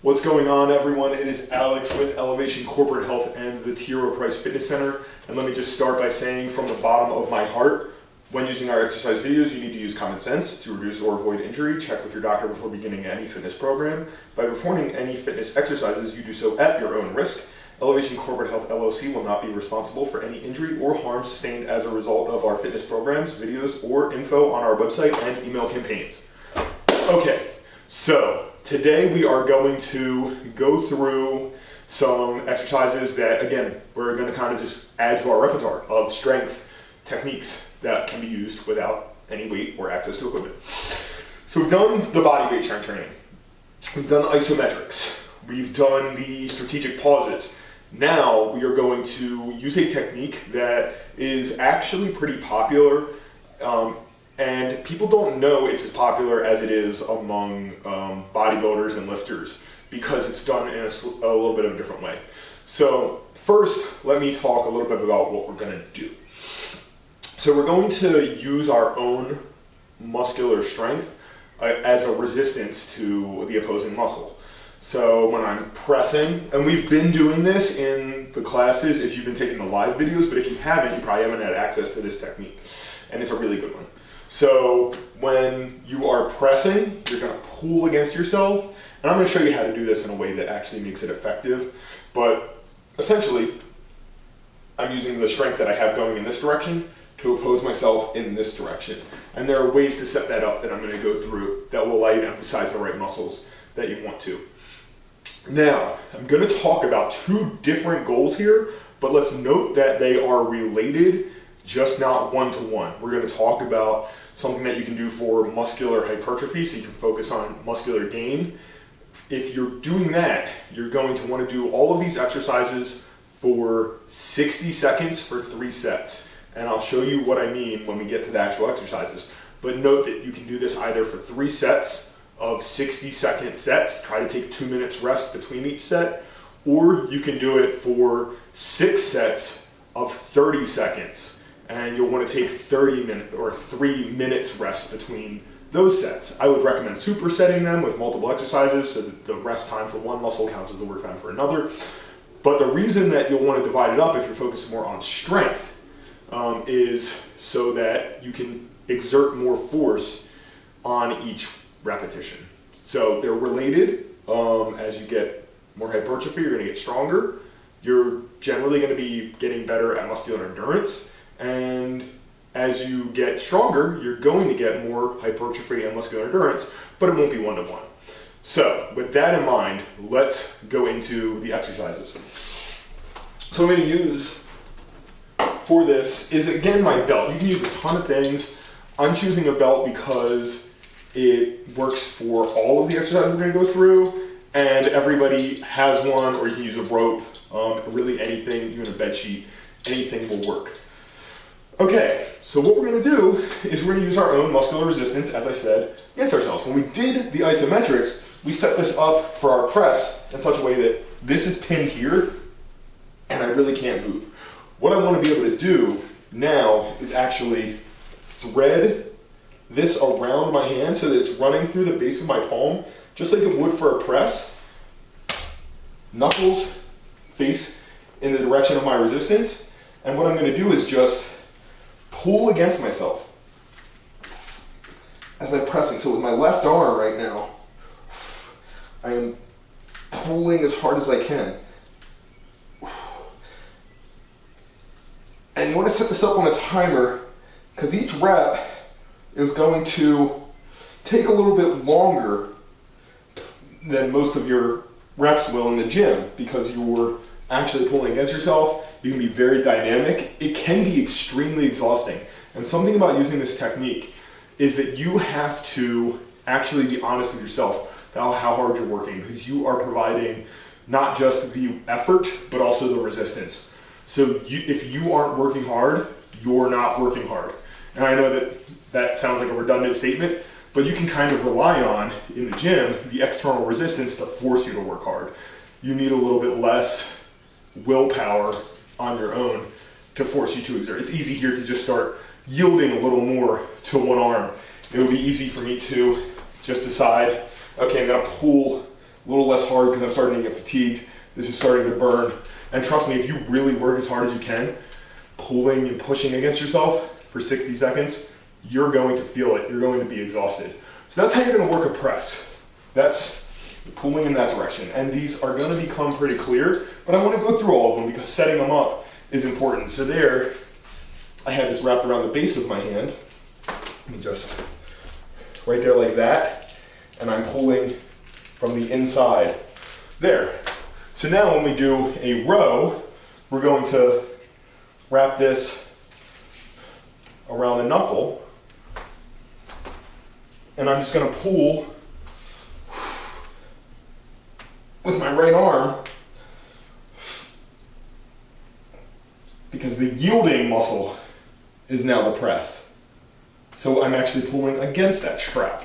What's going on, everyone? It is Alex with Elevation Corporate Health and the T. Rowe Price Fitness Center. And let me just start by saying from the bottom of my heart, when using our exercise videos, you need to use common sense to reduce or avoid injury. Check with your doctor before beginning any fitness program. By performing any fitness exercises, you do so at your own risk. Elevation Corporate Health LLC will not be responsible for any injury or harm sustained as a result of our fitness programs, videos, or info on our website and email campaigns. Okay, so today we are going to go through some exercises that, again, we're going to kind of just add to our repertoire of strength techniques that can be used without any weight or access to equipment. So we've done the body weight strength training. We've done isometrics. We've done the strategic pauses. Now we are going to use a technique that is actually pretty popular, and people don't know it's as popular as it is among bodybuilders and lifters because it's done in a little bit of a different way. So first, let me talk a little bit about what we're going to do. So we're going to use our own muscular strength as a resistance to the opposing muscle. So when I'm pressing, and we've been doing this in the classes if you've been taking the live videos, but if you haven't, you probably haven't had access to this technique, and it's a really good one. So when you are pressing, you're going to pull against yourself, and I'm going to show you how to do this in a way that actually makes it effective. But essentially, I'm using the strength that I have going in this direction to oppose myself in this direction. And there are ways to set that up that I'm going to go through that will allow you to emphasize the right muscles that you want to. Now, I'm going to talk about two different goals here, but let's note that they are related, just not one-to-one. We're going to talk about something that you can do for muscular hypertrophy, so you can focus on muscular gain. If you're doing that, you're going to want to do all of these exercises for 60 seconds for 3 sets. And I'll show you what I mean when we get to the actual exercises. But note that you can do this either for 3 sets of 60-second sets, try to take 2 minutes rest between each set, or you can do it for 6 sets of 30 seconds, and you'll want to take 30 minutes or 3 minutes rest between those sets. I would recommend supersetting them with multiple exercises so that the rest time for one muscle counts as the work time for another. But the reason that you'll want to divide it up if you're focused more on strength is so that you can exert more force on each repetition. So they're related. As you get more hypertrophy, you're going to get stronger. You're generally going to be getting better at muscular endurance. And as you get stronger, you're going to get more hypertrophy and muscular endurance, but it won't be one-to-one. So with that in mind, let's go into the exercises. So I'm going to use for this is, again, my belt. You can use a ton of things. I'm choosing a belt because it works for all of the exercises we're going to go through, and everybody has one, or you can use a rope, really anything, even a bed sheet, anything will work. Okay, so what we're going to do is we're going to use our own muscular resistance, as I said, against ourselves. When we did the isometrics, we set this up for our press in such a way that this is pinned here, and I really can't move. What I want to be able to do now is actually thread this around my hand so that it's running through the base of my palm, just like it would for a press. Knuckles face in the direction of my resistance, and what I'm going to do is just pull against myself as I'm pressing. So with my left arm right now, I am pulling as hard as I can. And you want to set this up on a timer because each rep is going to take a little bit longer than most of your reps will in the gym because you're actually pulling against yourself. You can be very dynamic. It can be extremely exhausting. And something about using this technique is that you have to actually be honest with yourself about how hard you're working, because you are providing not just the effort, but also the resistance. So if you aren't working hard, you're not working hard. And I know that sounds like a redundant statement, but you can kind of rely on, in the gym, the external resistance to force you to work hard. You need a little bit less willpower on your own to force you to exert. It's easy here to just start yielding a little more to one arm. It would be easy for me to just decide, okay, I'm gonna pull a little less hard because I'm starting to get fatigued. This is starting to burn. And trust me, if you really work as hard as you can, pulling and pushing against yourself for 60 seconds, you're going to feel it. You're going to be exhausted. So that's how you're going to work a press. That's pulling in that direction. And these are going to become pretty clear, but I want to go through all of them because setting them up is important. So there, I have this wrapped around the base of my hand. Let me just, right there like that. And I'm pulling from the inside there. So now when we do a row, we're going to wrap this around the knuckle. And I'm just going to pull with my right arm because the yielding muscle is now the press. So I'm actually pulling against that strap.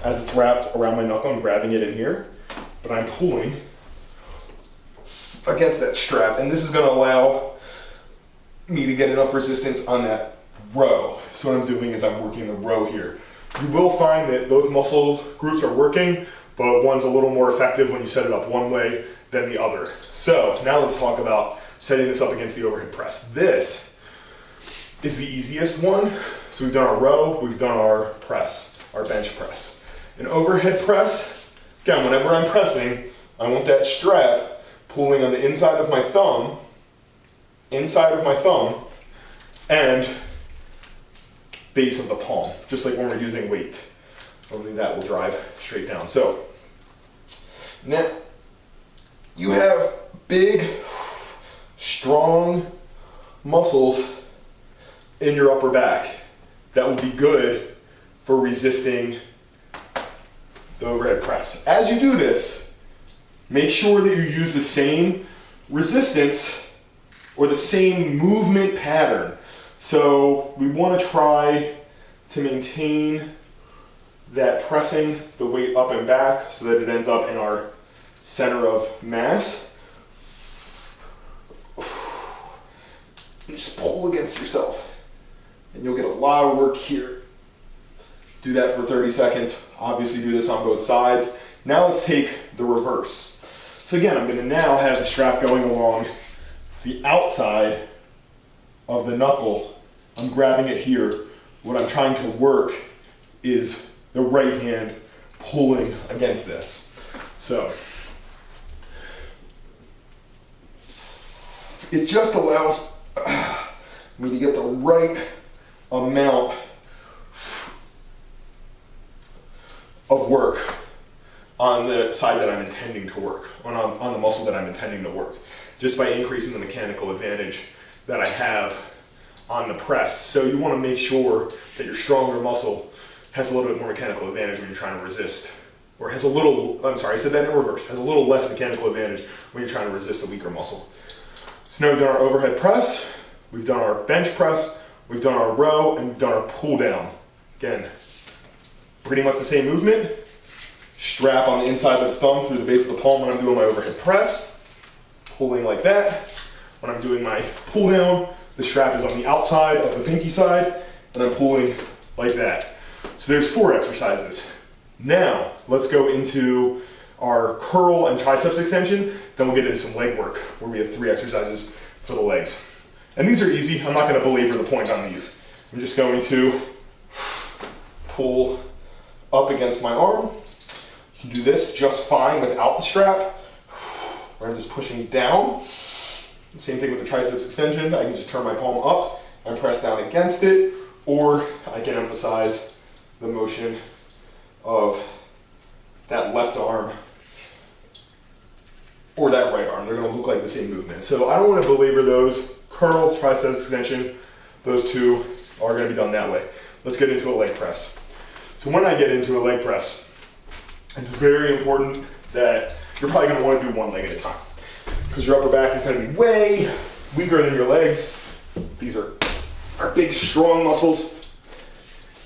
As it's wrapped around my knuckle, I'm grabbing it in here, but I'm pulling against that strap, and this is going to allow me to get enough resistance on that row. So what I'm doing is I'm working the row here. You will find that both muscle groups are working, but one's a little more effective when you set it up one way than the other. So now let's talk about setting this up against the overhead press. This is the easiest one. So we've done our row, we've done our press, our bench press. An overhead press, again, whenever I'm pressing, I want that strap pulling on the inside of my thumb, and base of the palm, just like when we're using weight. Only that will drive straight down. So now you have big, strong muscles in your upper back that will be good for resisting the overhead press. As you do this, make sure that you use the same resistance or the same movement pattern. So we want to try to maintain that pressing the weight up and back so that it ends up in our center of mass. And just pull against yourself and you'll get a lot of work here. Do that for 30 seconds. Obviously do this on both sides. Now let's take the reverse. So again, I'm going to now have the strap going along the outside of the knuckle. I'm grabbing it here. What I'm trying to work is the right hand pulling against this. So it just allows me to get the right amount of work on the side that I'm intending to work, on the muscle that I'm intending to work, just by increasing the mechanical advantage that I have on the press. So you want to make sure that your stronger muscle has a little bit more mechanical advantage when you're trying to resist, or has a little, I'm sorry, I said that in reverse, has a little less mechanical advantage when you're trying to resist a weaker muscle. So now we've done our overhead press, we've done our bench press, we've done our row, and we've done our pull down. Again, pretty much the same movement. Strap on the inside of the thumb through the base of the palm when I'm doing my overhead press, pulling like that. When I'm doing my pull down, the strap is on the outside of the pinky side, and I'm pulling like that. So there's 4 exercises. Now, let's go into our curl and triceps extension, then we'll get into some leg work, where we have 3 exercises for the legs. And these are easy, I'm not gonna belabor the point on these. I'm just going to pull up against my arm. You can do this just fine without the strap, where I'm just pushing down. Same thing with the triceps extension. I can just turn my palm up and press down against it, or I can emphasize the motion of that left arm or that right arm. They're going to look like the same movement. So I don't want to belabor those. Curl, triceps extension, those 2 are going to be done that way. Let's get into a leg press. So when I get into a leg press, it's very important that you're probably going to want to do one leg at a time, because your upper back is going to be way weaker than your legs. These are our big, strong muscles,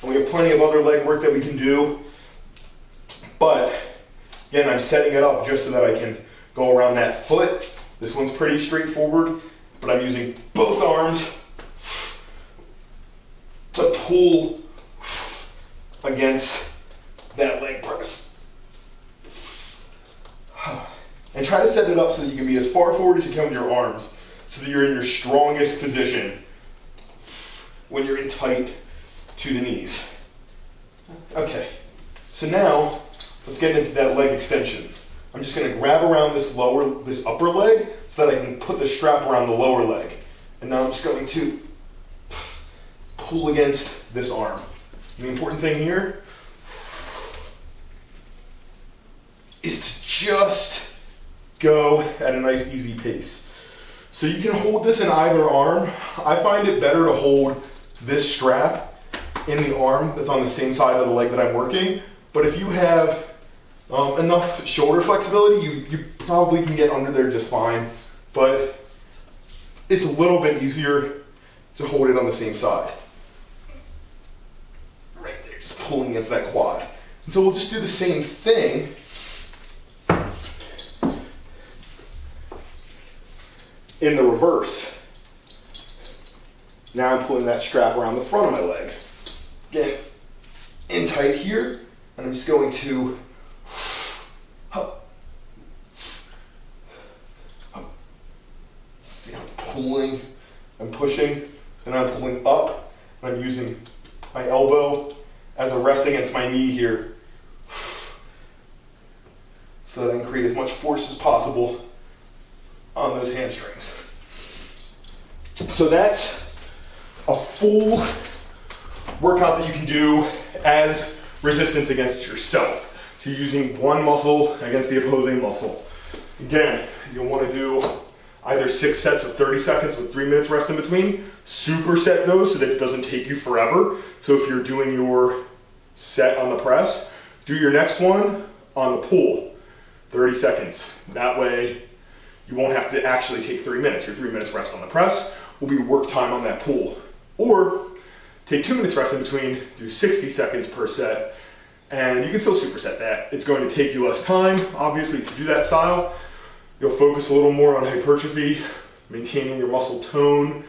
and we have plenty of other leg work that we can do. But again, I'm setting it up just so that I can go around that foot. This one's pretty straightforward, but I'm using both arms to pull against that leg press. And try to set it up so that you can be as far forward as you can with your arms, so that you're in your strongest position when you're in tight to the knees. Okay, so now let's get into that leg extension. I'm just gonna grab around this upper leg so that I can put the strap around the lower leg. And now I'm just going to pull against this arm. And the important thing here is to just go at a nice easy pace. So you can hold this in either arm. I find it better to hold this strap in the arm that's on the same side of the leg that I'm working. But if you have enough shoulder flexibility, you probably can get under there just fine. But it's a little bit easier to hold it on the same side. Right there, just pulling against that quad. And so we'll just do the same thing in the reverse. Now I'm pulling that strap around the front of my leg. Again, in tight here, and I'm just going to see, I'm pulling, I'm pushing, and I'm pulling up, and I'm using my elbow as a rest against my knee here, so that I can create as much force as possible on those hamstrings. So that's a full workout that you can do as resistance against yourself. So you're using one muscle against the opposing muscle. Again, you'll want to do either 6 sets of 30 seconds with 3 minutes rest in between. Superset those so that it doesn't take you forever. So if you're doing your set on the press, do your next one on the pull, 30 seconds. That way you won't have to actually take 3 minutes. Your 3 minutes rest on the press will be work time on that pull. Or take 2 minutes rest in between, do 60 seconds per set, and you can still superset that. It's going to take you less time, obviously, to do that style. You'll focus a little more on hypertrophy, maintaining your muscle tone,